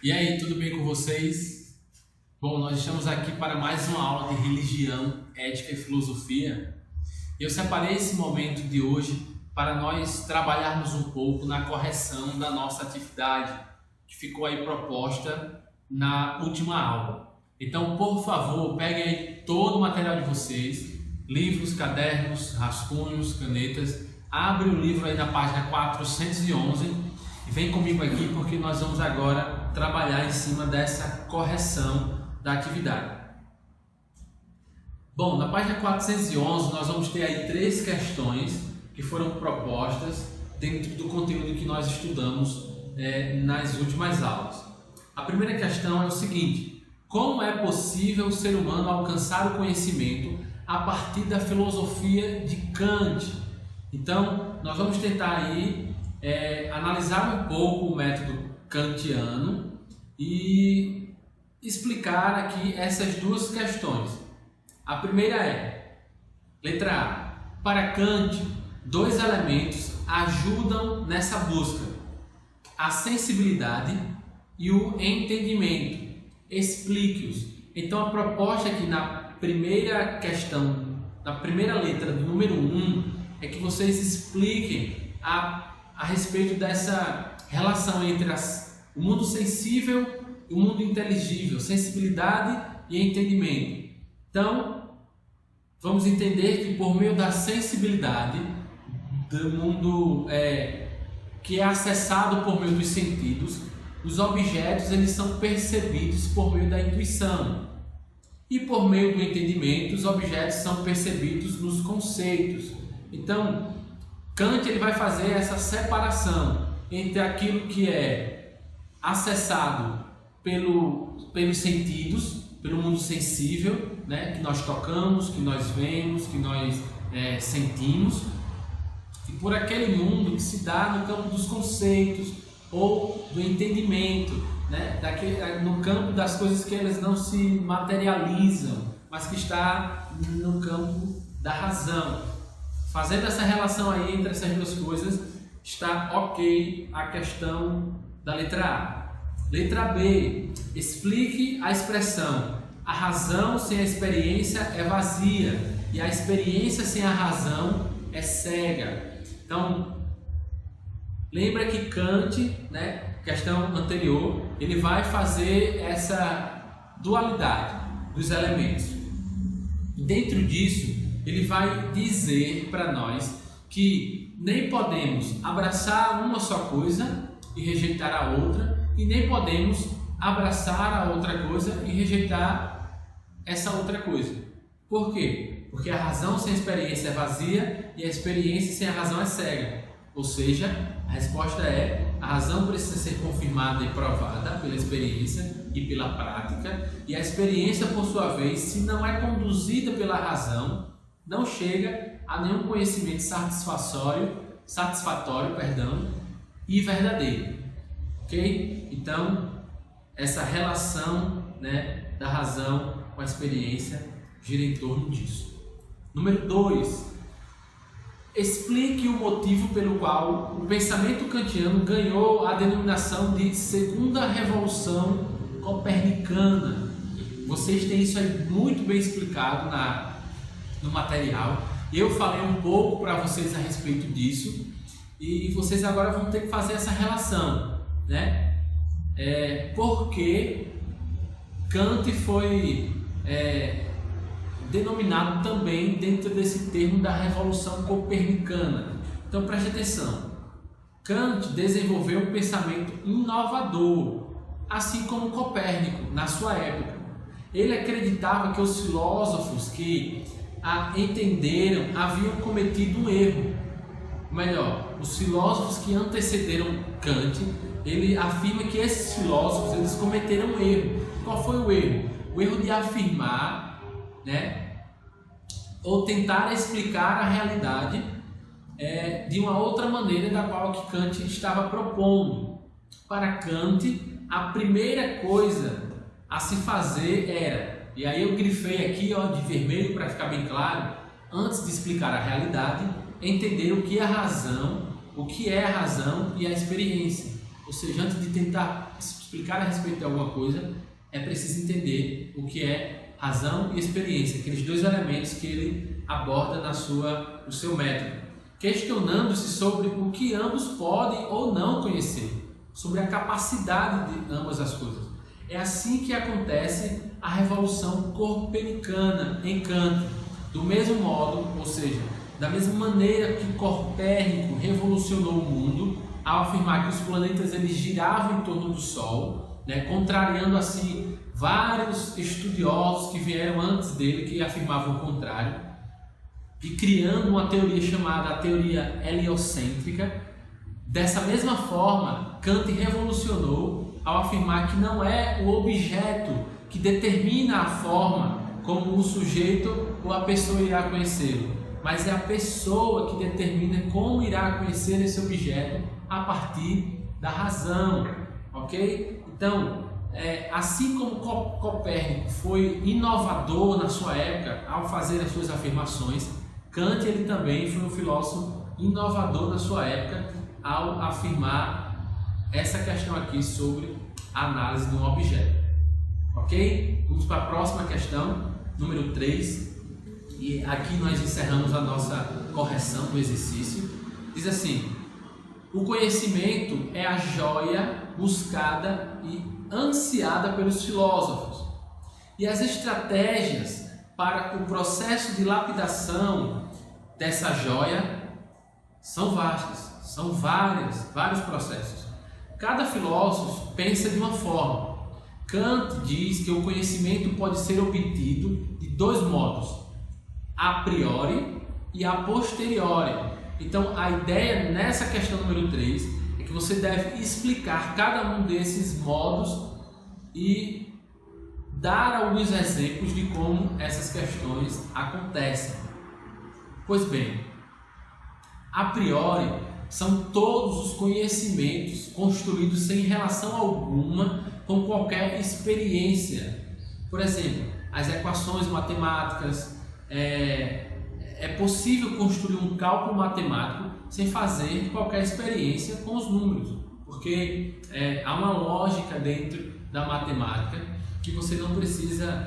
E aí, tudo bem com vocês? Bom, nós estamos aqui para mais uma aula de religião, ética e filosofia. Eu separei esse momento de hoje para nós trabalharmos um pouco na correção da nossa atividade, que ficou aí proposta na última aula. Então, por favor, peguem aí todo o material de vocês, livros, cadernos, rascunhos, canetas, abre o livro aí na página 411 e vem comigo aqui porque nós vamos agora trabalhar em cima dessa correção da atividade. Bom, na página 411 nós vamos ter aí 3 questões que foram propostas dentro do conteúdo que nós estudamos nas últimas aulas. A primeira questão é o seguinte: como é possível o ser humano alcançar o conhecimento a partir da filosofia de Kant? Então, nós vamos tentar aí analisar um pouco o método kantiano e explicar aqui essas 2 questões. A primeira é, letra A, para Kant, 2 elementos ajudam nessa busca: a sensibilidade e o entendimento. Explique-os. Então, a proposta aqui na primeira questão, na primeira letra do número 1, é que vocês expliquem a respeito dessa relação entre o mundo sensível e o mundo inteligível, sensibilidade e entendimento. Então, vamos entender que por meio da sensibilidade do mundo que é acessado por meio dos sentidos, os objetos eles são percebidos por meio da intuição. E por meio do entendimento, os objetos são percebidos nos conceitos. Então, Kant ele vai fazer essa separação entre aquilo que é acessado pelos sentidos, pelo mundo sensível, né, que nós tocamos, que nós vemos, que nós sentimos, e por aquele mundo que se dá no campo dos conceitos ou do entendimento, né, no campo das coisas que elas não se materializam, mas que está no campo da razão. Fazendo essa relação aí entre essas 2 coisas, está ok a questão da letra A. Letra B, explique a expressão: a razão sem a experiência é vazia e a experiência sem a razão é cega. Então, lembra que Kant, né, questão anterior, ele vai fazer essa dualidade dos elementos. Dentro disso, ele vai dizer para nós que nem podemos abraçar uma só coisa e rejeitar a outra, e nem podemos abraçar a outra coisa e rejeitar essa outra coisa. Por quê? Porque a razão sem a experiência é vazia e a experiência sem a razão é cega. Ou seja, a resposta é: a razão precisa ser confirmada e provada pela experiência e pela prática, e a experiência, por sua vez, se não é conduzida pela razão, não chega a nenhum conhecimento satisfatório, e verdadeiro. Ok? Então, essa relação, né, da razão com a experiência gira em torno disso. Número 2. Explique o motivo pelo qual o pensamento kantiano ganhou a denominação de Segunda Revolução Copernicana. Vocês têm isso aí muito bem explicado no material. Eu falei um pouco para vocês a respeito disso e vocês agora vão ter que fazer essa relação, né? Porque Kant foi denominado também dentro desse termo da Revolução Copernicana. Então preste atenção. Kant desenvolveu um pensamento inovador, assim como Copérnico na sua época. Ele acreditava que os filósofos que entenderam haviam cometido um erro. Melhor, os filósofos que antecederam Kant, ele afirma que esses filósofos eles cometeram um erro. Qual foi o erro? O erro de afirmar, né, ou tentar explicar a realidade de uma outra maneira da qual que Kant estava propondo. Para Kant, a primeira coisa a se fazer era, e aí eu grifei aqui de vermelho para ficar bem claro, antes de explicar a realidade, entender o que é a razão e a experiência. Ou seja, antes de tentar explicar a respeito de alguma coisa, é preciso entender o que é razão e experiência, aqueles dois elementos que ele aborda no seu método, questionando-se sobre o que ambos podem ou não conhecer, sobre a capacidade de ambas as coisas. É assim que acontece a revolução copernicana em Kant. Do mesmo modo, ou seja, da mesma maneira que Copérnico revolucionou o mundo ao afirmar que os planetas eles giravam em torno do Sol, contrariando assim vários estudiosos que vieram antes dele que afirmavam o contrário, e criando uma teoria chamada a teoria heliocêntrica. Dessa mesma forma, Kant revolucionou ao afirmar que não é o objeto que determina a forma como o sujeito ou a pessoa irá conhecê-lo, mas é a pessoa que determina como irá conhecer esse objeto a partir da razão, ok? Então, assim como Copérnico foi inovador na sua época ao fazer as suas afirmações, Kant ele também foi um filósofo inovador na sua época ao afirmar essa questão aqui sobre a análise de um objeto. Ok? Vamos para a próxima questão, número 3. E aqui nós encerramos a nossa correção do exercício. Diz assim: o conhecimento é a joia buscada e ansiada pelos filósofos. E as estratégias para o processo de lapidação dessa joia são vastas, são vários processos. Cada filósofo pensa de uma forma. Kant diz que o conhecimento pode ser obtido de dois modos: a priori e a posteriori. Então, a ideia nessa questão número 3 é que você deve explicar cada um desses modos e dar alguns exemplos de como essas questões acontecem. Pois bem, a priori são todos os conhecimentos construídos sem relação alguma com qualquer experiência. Por exemplo, as equações matemáticas. É possível construir um cálculo matemático sem fazer qualquer experiência com os números, porque há uma lógica dentro da matemática que você não precisa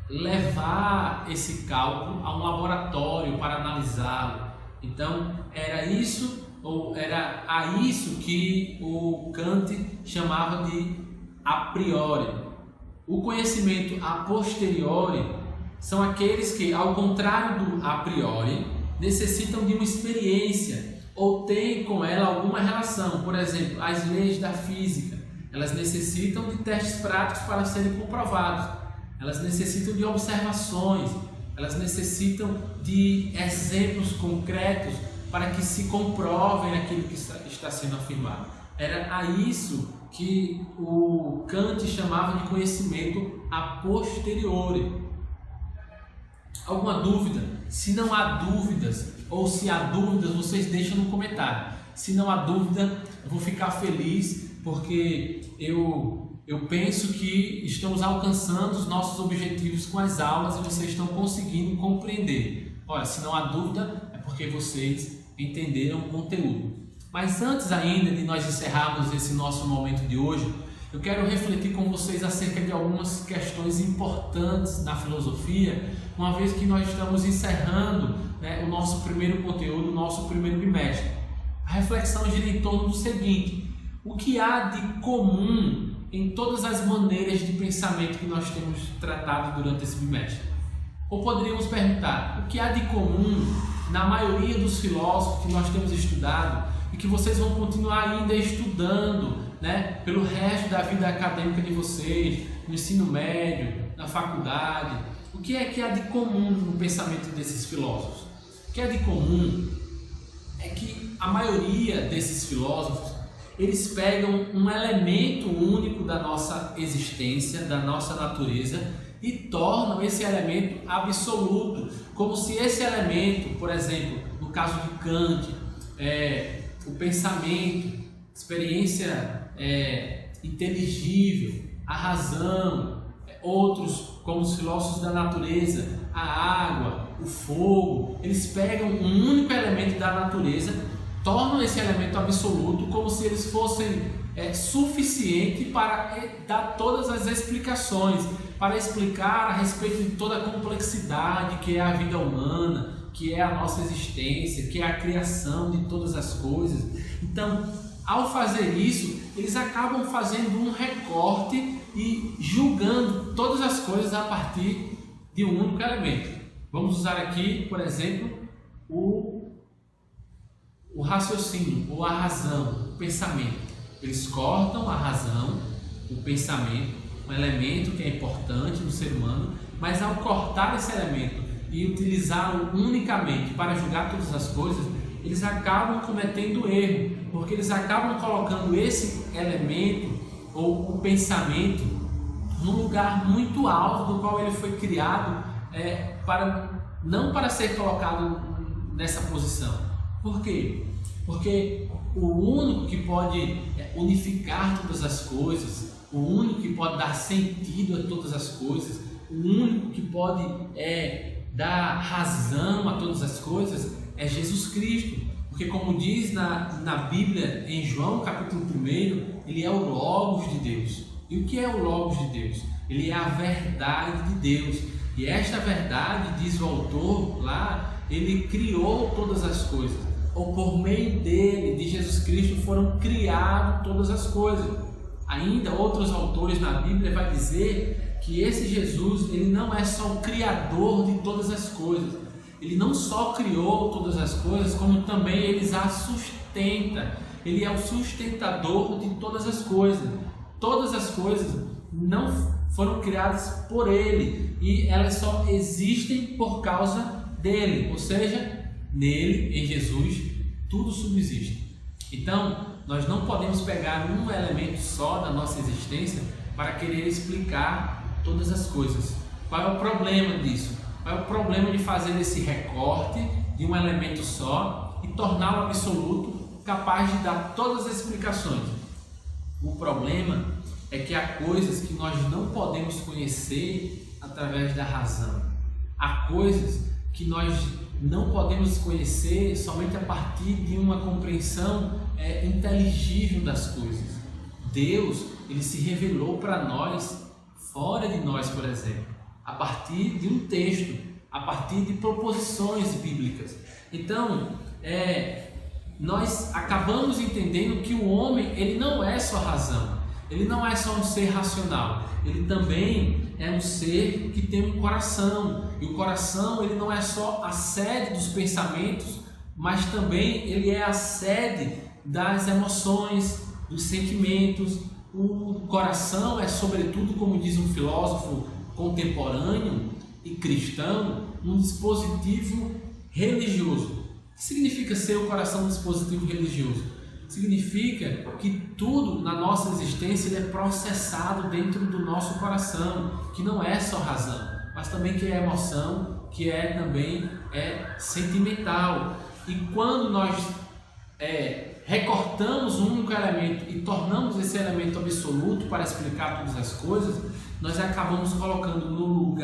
levar esse cálculo a um laboratório para analisá-lo. Então, era a isso que o Kant chamava de a priori. O conhecimento a posteriori são aqueles que, ao contrário do a priori, necessitam de uma experiência ou têm com ela alguma relação. Por exemplo, as leis da física, elas necessitam de testes práticos para serem comprovados. Elas necessitam de observações, elas necessitam de exemplos concretos para que se comprovem aquilo que está sendo afirmado. Era a isso que o Kant chamava de conhecimento a posteriori. Alguma dúvida? Se não há dúvidas, ou se há dúvidas, vocês deixam no comentário. Se não há dúvida, eu vou ficar feliz, porque eu penso que estamos alcançando os nossos objetivos com as aulas e vocês estão conseguindo compreender. Olha, se não há dúvida, é porque vocês entenderam o conteúdo. Mas antes ainda de nós encerrarmos esse nosso momento de hoje, eu quero refletir com vocês acerca de algumas questões importantes na filosofia, uma vez que nós estamos encerrando o nosso primeiro conteúdo, o nosso primeiro bimestre. A reflexão gira em torno do seguinte: o que há de comum em todas as maneiras de pensamento que nós temos tratado durante esse bimestre? Ou poderíamos perguntar, o que há de comum na maioria dos filósofos que nós temos estudado e que vocês vão continuar ainda estudando pelo resto da vida acadêmica de vocês, no ensino médio, na faculdade? O que é que há de comum no pensamento desses filósofos? O que é de comum é que a maioria desses filósofos, eles pegam um elemento único da nossa existência, da nossa natureza, e tornam esse elemento absoluto, como se esse elemento, por exemplo, no caso de Kant, o pensamento, experiência inteligível, a razão, outros como os filósofos da natureza, a água, o fogo, eles pegam um único elemento da natureza tornam esse elemento absoluto como se eles fossem suficiente para dar todas as explicações, para explicar a respeito de toda a complexidade que é a vida humana, que é a nossa existência, que é a criação de todas as coisas. Então, ao fazer isso, eles acabam fazendo um recorte e julgando todas as coisas a partir de um único elemento. Vamos usar aqui, por exemplo, o raciocínio, ou a razão, o pensamento. Eles cortam a razão, o pensamento, um elemento que é importante no ser humano, mas ao cortar esse elemento e utilizá-lo unicamente para julgar todas as coisas, eles acabam cometendo erro, porque eles acabam colocando esse elemento ou o pensamento num lugar muito alto do qual ele foi criado, não para ser colocado nessa posição. Por quê? Porque o único que pode unificar todas as coisas, o único que pode dar sentido a todas as coisas, o único que pode dar razão a todas as coisas é Jesus Cristo. Porque, como diz na Bíblia, em João capítulo 1, ele é o Logos de Deus. E o que é o Logos de Deus? Ele é a verdade de Deus. E esta verdade, diz o autor lá, ele criou todas as coisas. Ou por meio dele, de Jesus Cristo, foram criadas todas as coisas. Ainda outros autores na Bíblia vai dizer que esse Jesus, ele não é só o criador de todas as coisas. Ele não só criou todas as coisas, como também ele as sustenta. Ele é o sustentador de todas as coisas. Todas as coisas não foram criadas por ele e elas só existem por causa dele. Ou seja, nele, em Jesus, tudo subsiste. Então, nós não podemos pegar um elemento só da nossa existência para querer explicar todas as coisas. Qual é o problema disso? Qual é o problema de fazer esse recorte de um elemento só e torná-lo absoluto, capaz de dar todas as explicações? O problema é que há coisas que nós não podemos conhecer através da razão. Há coisas que nós não podemos conhecer somente a partir de uma compreensão inteligível das coisas. Deus, ele se revelou para nós, fora de nós, por exemplo, a partir de um texto, a partir de proposições bíblicas. Então, nós acabamos entendendo que o homem, ele não é só razão, ele não é só um ser racional, ele também é um ser que tem um coração, e o coração, ele não é só a sede dos pensamentos, mas também ele é a sede das emoções, dos sentimentos. O coração é, sobretudo, como diz um filósofo contemporâneo e cristão, um dispositivo religioso. O que significa ser o coração um dispositivo religioso? Significa que tudo na nossa existência é processado dentro do nosso coração, que não é só razão, mas também que é emoção, que também é sentimental. E quando nós recortamos um único elemento e tornamos esse elemento absoluto para explicar todas as coisas, nós acabamos colocando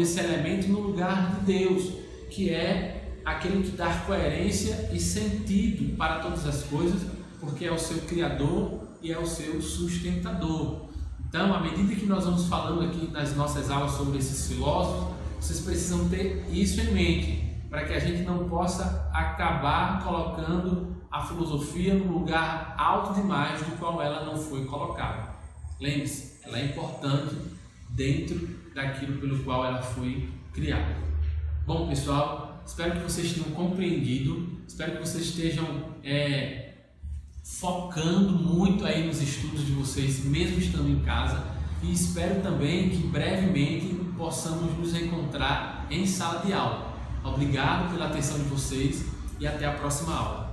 esse elemento no lugar de Deus, que é aquele que dá coerência e sentido para todas as coisas, porque é o seu Criador e é o seu sustentador. Então, à medida que nós vamos falando aqui nas nossas aulas sobre esses filósofos, vocês precisam ter isso em mente, para que a gente não possa acabar colocando a filosofia no lugar alto demais do qual ela não foi colocada. Lembre-se, ela é importante dentro daquilo pelo qual ela foi criada. Bom, pessoal, espero que vocês tenham compreendido, espero que vocês estejam focando muito aí nos estudos de vocês, mesmo estando em casa, e espero também que brevemente possamos nos encontrar em sala de aula. Obrigado pela atenção de vocês e até a próxima aula.